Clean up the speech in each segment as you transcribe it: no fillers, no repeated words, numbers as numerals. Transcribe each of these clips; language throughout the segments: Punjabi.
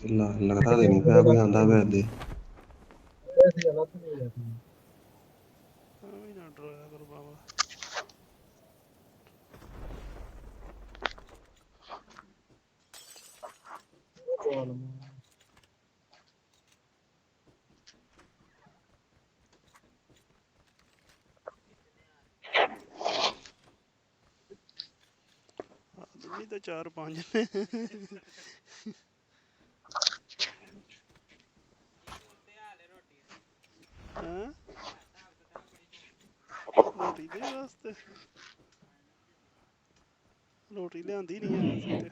ਲੱਗਦਾ ਤੇ ਨਹੀਂ ਪਿਆ ਕੋਈ ਆਂਦਾ ਪਿਆ ਇੱਥੇ। ਐਵੇਂ ਨਾ ਡਰਾਇਆ ਕਰੋ ਬਾਬਾ। ਆਦਮੀ ਤਾਂ 4-5 ਨੇ। ਹੈਂ ਰੋਟੀ ਦੇ ਵਾਸਤੇ ਰੋਟੀ ਲਿਆਂਦੀ ਨਹੀਂ ਹੈ ਅਸੀਂ ਤੇ।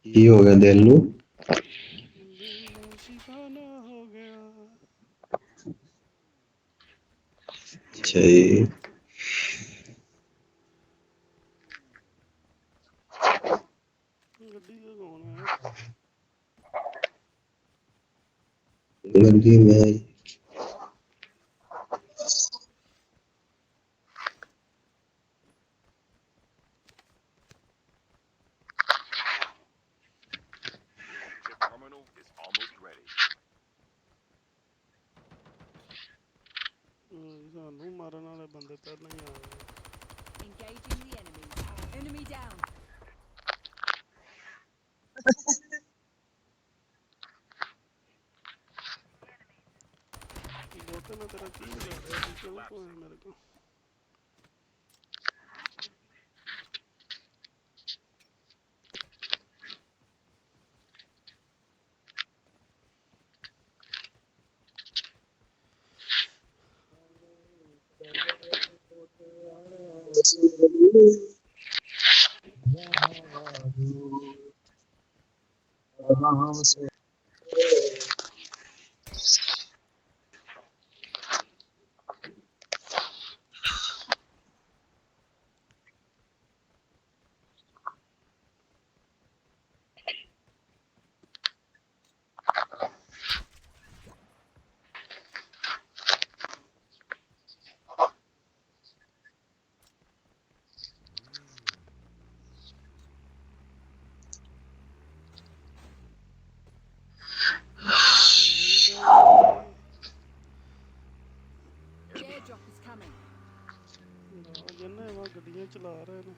ਕੀ ਹੋ ਗਿਆ ਦਿਲ ਨੂੰ? ਹੋ ਗਿਆ। ਅੱਛਾ ਜੀ। ਗੱਡੀ ਦਾ ਕੌਣ ਹੈ? ਗੱਡੀ ਮੈਂ ਸਾਨੂੰ ਮਾਰਨ ਵਾਲੇ ਬੰਦੇ ਪਹਿਲਾਂ ਹੀ ਆ ਗਏ। Engaging the enemy. Enemy down. ਬੋਟੇ ਨੇ ਤੇਰਾ ਕੀ ਵਿਗਾੜਿਆ ਸੀ? ਕਿਉਂ ਕੋਈ ਮੇਰੇ ਕੋਲ Airdrop is coming. ਜਿੰਨੇ ਵਾ ਗੱਡੀਆਂ ਚਲਾ ਰਹੇ ਨੇ।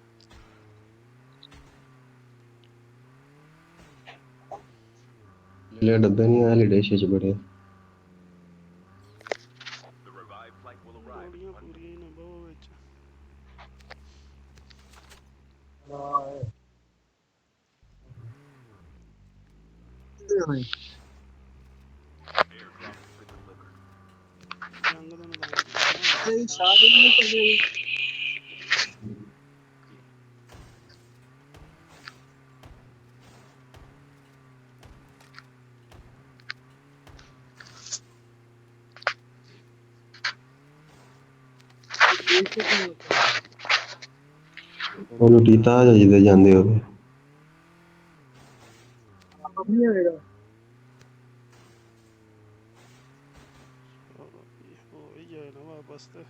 ਲੈ ਡੱਬੇ ਨਹੀਂ ਆ ਡੇਸ਼ੇ ਚ ਬੜੇ। ਗੋਲੀਆਂ ਪੂਰੀਆਂ ਹੀ ਨੇ ਬਹੁ ਵਿੱਚ। ਜੰਗ ਦਾ ਮੈਦਾਨ ਉਹਨੂੰ ਕੀਤਾ ਜਿਹਦੇ ਜਾਂਦੇ ਹੋਵੇ। ਹੋ ਹੀ ਜਾਏ ਨਾ ਵਾਪਸ ਤੇ।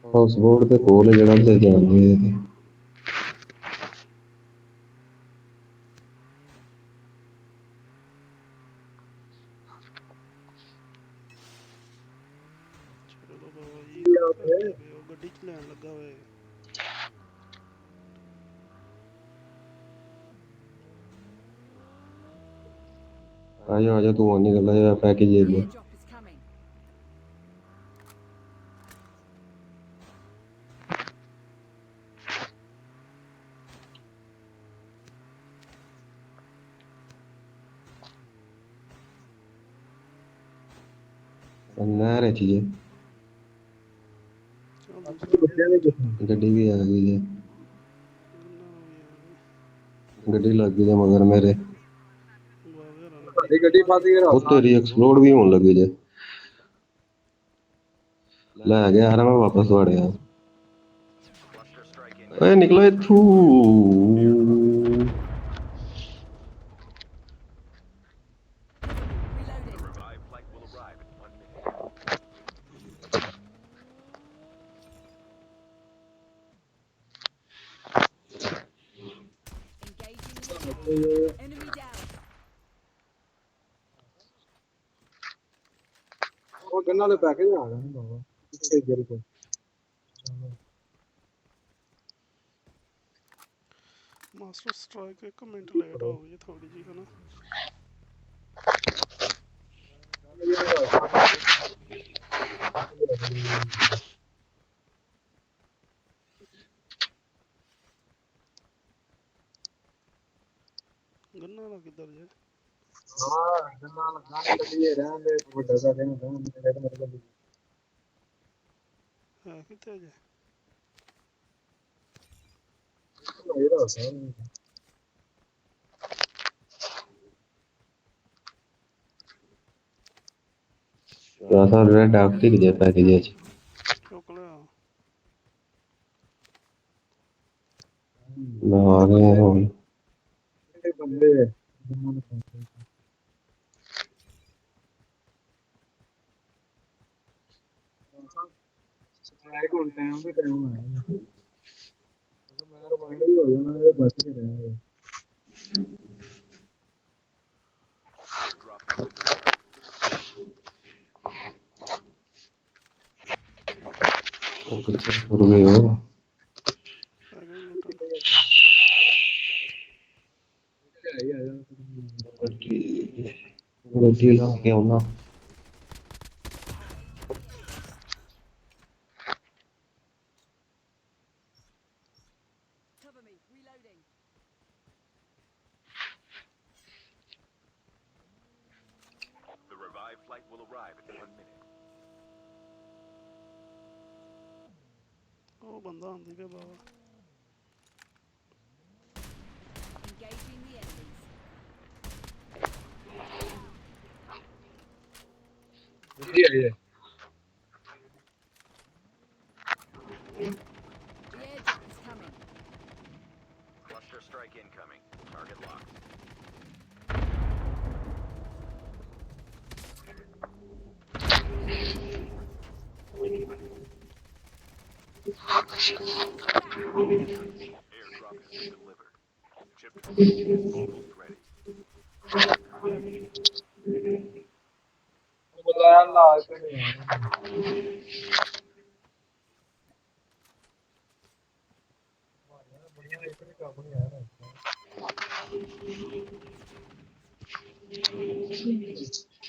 ਹਾਊਸ ਬੋਟ ਤੇ ਕੋਲ ਜਿਹੜਾ ਤੇ ਜਾਂਦੇ ਤੇ ਲੋ ਜੀ ਕਰਦੇ ਪਏ ਉਹ ਗੱਡੀ ਚ ਲੈਣ ਲੱਗਾ ਵੇ ਆ ਜਾ ਤੂੰ ਨਿਕਲ ਜਾ ਪੈਕੇਜ The ਦੇ ਦੇ airdrop is coming. ਨਹਿਰ ਚ ਜੇ ਚੱਲ ਦੂਸਰਾ ਕਿਹੜਾ ਵੇ ਚੱਲਦਾ ਗੱਡੀ ਵੀ ਆ ਗਈ ਜੇ ਗੰਨਾ ਵੀ ਆ ਗਈ ਗੱਡੀ ਲੱਗ ਗਈ ਜੇ ਮਗਰ ਮੇਰੇ ਬਾਵੇ ਹਰਾਂ ਲੱਗੀ ਗੱਡੀ ਉਹ ਤੇਰੀ ਐਕਸਪਲੋਡ ਵੀ ਹੋਣ ਲੱਗੀ ਜੇ ਲੈ ਗਿਆ ਯਾਰ ਮੈਂ ਵਾਪਸ ਦੌੜਿਆ ਓਏ ਨਿਕਲੋ ਇੱਥੋਂ Cover me. Reloading. Engaging in the area. Enemy down. ਉਹ ਗੰਨਾ ਦੇ ਪੈਕੇਜ ਆ ਗਏ ਬਾਬਾ ਪਿੱਛੇ ਗਿਰ ਕੇ ਮਾਸਟਰ ਸਟ੍ਰਾਈਕ 1 ਮਿੰਟ ਲੇਟ ਹੋ ਗਈ ਥੋੜੀ ਜੀ ਹਨਾ ਗੰਨਾ ਦਾ ਕਿੱਧਰ ਜੇ ਹਾਂ ਗੰਨਾ ਲਗਾ ਕੇ ਲੱਗੀ ਰਹਿੰਦੇ ਵੱਡਾ ਦਾ ਕਹਿੰਦਾ ਮੇਰੇ ਮਤਲਬ ਹੈ ਕਿੱਥੇ ਜੇ ਇਹਦਾ ਸਾਰਾ ਰਾਸਾ ਰੈਡ ਆਕਟਿਕ ਜੇ ਪੈਕੇਜ ਚ ਚੁੱਕ ਲਿਆ ਮੈਂ ਆ ਗਿਆ ਹੁਣ ਇਹ ਬੰਦੇ ਗੰਨਾ ਦੇ ਪੈਕੇਜ ਸਟ੍ਰਾਈਕ ਹੋਣ ਟਾਈਮ ਵੀ ਟਾਈਮ ਆਇਆ ਮੈਂ ਰਿਮਾਈਂਡ ਵੀ ਹੋ ਜਾਣਾ ਇਹ ਬਚ ਕੇ ਰਹਿਣਾ ਉਹ ਕਿੱਥੇ ਟੁਰ ਗਏ ਹੋ ਆ ਗਈ ਲੁੱਟਣ ਗੱਡੀ ਲਾ ਕੇ ਆਉਣਾ Cover me. Reloading. The revived flight will arrive in 1 minute. ਉਹ ਬੰਦਾ ਆਂਦੀ ਪਿਆ ਬਾਵਾ Engaging the enemies. The airdrop is coming. Cluster strike incoming. Target locked. Airdrop has been delivered. Chip terminal is almost ready. ਬੁਲਾਇਆ ਲਾ ਕੇ ਬੜੀਆਂ ਇੱਕ ਵੀ ਕੰਮ ਨਹੀਂ ਆ ਰਿਹਾ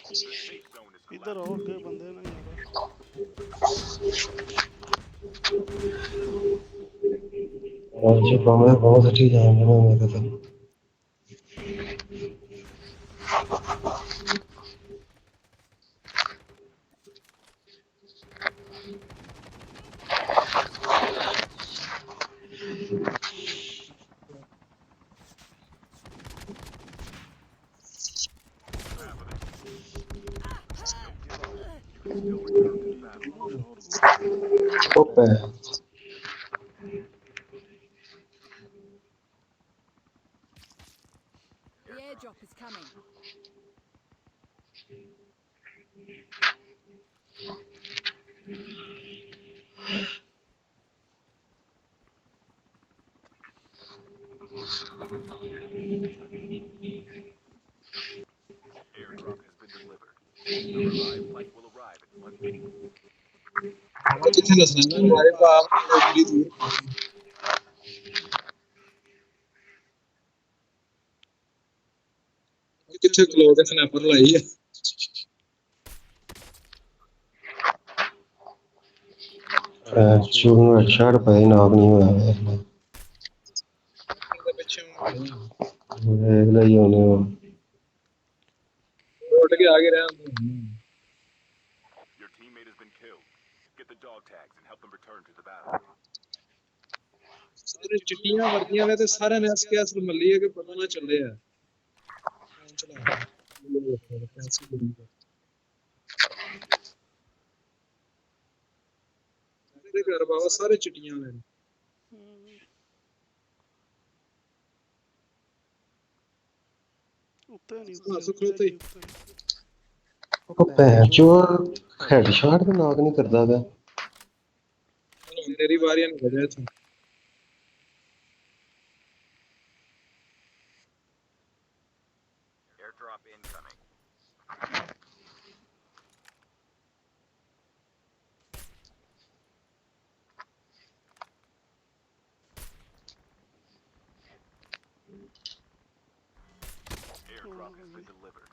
The safe zone is ਇੱਧਰ ਆਓ ਅੱਗੇ ਬੰਦੇ ਨੇ ਯਾਰ ਅੱਜ ਬਾਵੇਂ ਬਹੁਤ ਅੱਛੀ ਜਾਣ ਬਣਾ ਮੈਂ ਤਾਂ Don't give up. You can still return to the battle. ਉਹ ਸ਼ੋਰ ਉਹ ਪੈ The airdrop is coming. Airdrop has been delivered. The revived flight will arrive in 1 minute. ਕਿੱਥੇ ਦੱਸਣਾ ਮਾਰੇ ਬਾਪ ਬੜੀ ਦੂਰ ਕਿੱਥੇ ਕਲੋ ਕੇ ਸਨੈਪਰ ਲਾਈ ਆ ਚੂਨ ਛੜ ਪਏ ਨਾਕ ਨਹੀਂ ਹੋਇਆ ਦੇ ਪਿੱਛੇ ਵੇਖ ਲਈ ਉਹਨੇ ਉੱਡ ਕੇ ਆ ਕੇ ਰਹਿ Your teammate has been killed. Get the dog tags and help them return to the battle. ਸਾਰੇ ਚਿੱਟੀਆਂ ਵਰਦੀਆਂ ਨੇ ਤੇ ਸਾਰਿਆਂ ਨੇ ਐਸਕੇਐਸ ਮੱਲੀ ਹੈ ਕਿ ਪਤਾ ਨਾ ਚੱਲੇ ਆ ਇਹਦੇ ਘਰ ਬਾਬਾ ਸਾਰੇ ਚਿੱਟੀਆਂ ਨੇ ਉੱਤੇ ਨਹੀਂ ਖਲੋਤੇ ਉਹ ਭੈਣ ਚੋਰ ਹੈਡਸ਼ਾਟ ਤੇ ਨਾਕ ਨਹੀਂ ਕਰਦਾ ਗਾ ਤੇਰੀ ਵਾਰੀਆਂ ਨੂੰ ਵਜਿਆ ਇੱਥੋਂ Airdrop incoming. Airdrop has been delivered.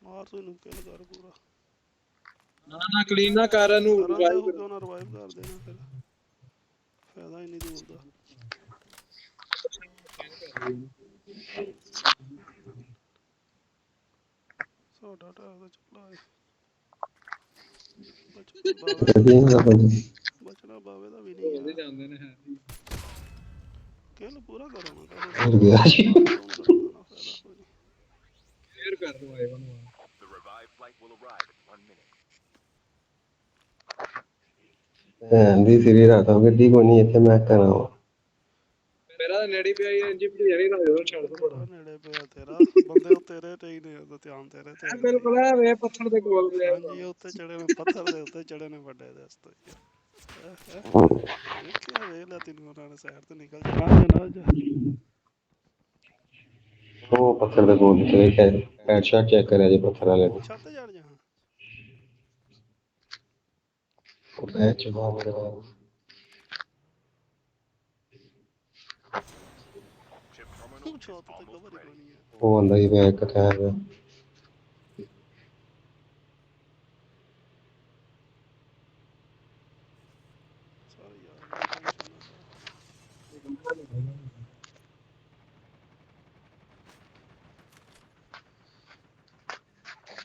ਮਾਰ ਤੂੰ ਇਹਨੂੰ ਕਿਲ ਕਰ ਪੂਰਾ ਨਾ ਕਲੀਨ ਨਾ ਕਰ ਇਹਨੂੰ ਕਰਾਂਗੇ ਹੋਊਗਾ ਉਹਨਾਂ ਰਿਵਾਈਵ ਕਰ ਦੇਣਾ ਫਿਰ ਫਾਇਦਾ ਹੀ ਨਹੀਂ ਦੂਰ ਦਾ ਸਾਡਾ ਟਾਇਰ ਦਾ ਚੱਲਾ ਹੈ ਬਚਣਾ ਬਾਵੇ ਦਾ ਵੀ ਨਹੀਂ ਹੈ ਜਾਂਦੇ ਨੇ ਹੈ ਕਿਲ ਪੂਰਾ ਕਰੋ ਨਾ ਹੋ ਗਿਆ ਜੀ ਕਲੀਅਰ ਕਰ ਦੋ ਆਏ ਉਹਨੂੰ The revived flight will arrive in 1 minute. ਭੈਣ ਦੀ ਸਿਰੀ ਰਾਤਾਂ ਗੱਡੀ ਕੋਈ ਨਹੀਂ ਇੱਥੇ ਮੈਂ ਕਰਾਂ ਮੇਰਾ ਨੇੜੇ ਪਿਆ ਇਹ ਇੰਜੀ ਭੜੀ ਜਾਣੀ ਨਾ ਛੱਡ ਦੋ ਬੜਾ ਨੇੜੇ ਪਿਆ ਤੇਰਾ ਬੰਦੇ ਉਹ ਤੇਰੇ ਤੇ ਹੀ ਨੇ ਉਹਦਾ ਧਿਆਨ ਤੇਰੇ ਤੇ ਹੀ ਬਿਲਕੁਲ ਹੈ ਵੇ ਪੱਥਰ ਦੇ ਕੋਲ ਪਿਆ ਹਾਂਜੀ ਉੱਤੇ ਚੜੇ ਨੇ ਪੱਥਰ ਦੇ ਉੱਤੇ ਚੜੇ ਨੇ ਵੱਡੇ ਦੇ ਹਸਤੇ ਦੇਖਿਆ ਵੇ ਲੈ ਤੈਨੂੰ ਉਹਨਾਂ ਨੇ ਸਾਈਡ ਤੇ ਨਿਕਲ ਜਾਣਾ ਨਾ ਉਹ ਪੱਥਰ ਦੇ ਕੋਲ ਤੇ ਹੈਡਸ਼ਾਟ ਚੈੱਕ ਕਰਿਆ ਜੇ ਪੱਥਰ ਵਾਲੇ ਨੂੰ ਛੱਤ ਚੜ ਜਾ ਉਹ ਪੈ ਚੁਗਾ ਮੇਰੇ ਬਾਬੂ Chip terminal ਤੂੰ is ਛੱਤ ਤੇ almost ਕਵਰ ਹੀ ready. ਨਹੀਂ ਹੈ ਉਹ ਆਂਦਾ ਹੀ ਮੈਂ ਇੱਕ ਖੈਰ ਸਾਰੇ ਯਾਰ ਟੈਨਸ਼ਨ ਨਾ ਲੈ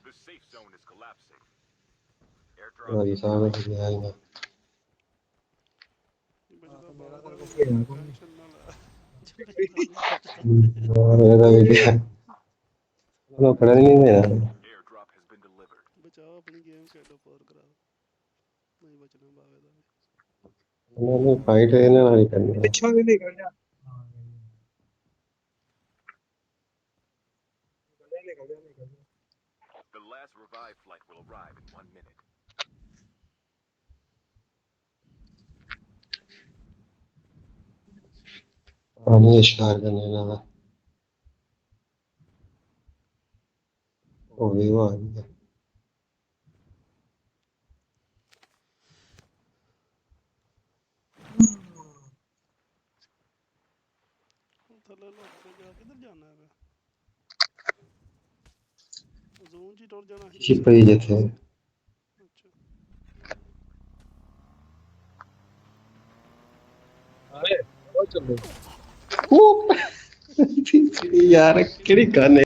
The safe zone is collapsing. ਰਾਜੀ Airdrop. ਸਾਹਿਬ ਨੇ ਕਿਹਾ ਹੀ ਨਾ ਬਚਦਾ ਬਾਬਾ ਟੈਨਸ਼ਨ ਨਾ ਲੈ ਹੋਰ ਇਹਦਾ ਵੀ ਕਿਹਾ ਉਹ ਖੜਾ ਨਹੀਂ ਦੇਣਾ Airdrop has been delivered. ਬਚਾਓ ਆਪਣੀ ਗੇਮ ਖੇਡੋ ਫੋਰ ਕਰਾ ਨਹੀਂ ਬਚਣਾ ਬਾਵੇ ਦਾ ਵੀ ਉਹਨਾਂ ਨੇ ਫਾਈਟ ਇਹਨਾਂ ਨਾਲ ਹੀ ਕਰਨੀ ਪਿੱਛੋਂ ਵੀ ਨਿਕਲ ਜਾ The last revived flight will arrive in 1 minute. ਪਾਣੀ ਇਸ਼ਾਰ ਕਰਨੇ ਇਹਨਾਂ ਦਾ ਉਹ ਵੀ ਆ ਗਿਆ ਥੱਲੇ ਲੱਗ ਕੇ ਜਾ ਕਿੱਧਰ ਜਾਣਾ ਹੈ ਜ਼ੋਨ ਜੀ ਟੁਰ ਜਾਣਾ ਛਿਪਈ ਜਿੱਥੇ ਅੱਛਾ ਆਏ ਉਹ ਚੱਲੋ ਯਾਰ ਕਿਹੜੀ ਗੱਲ ਹੈ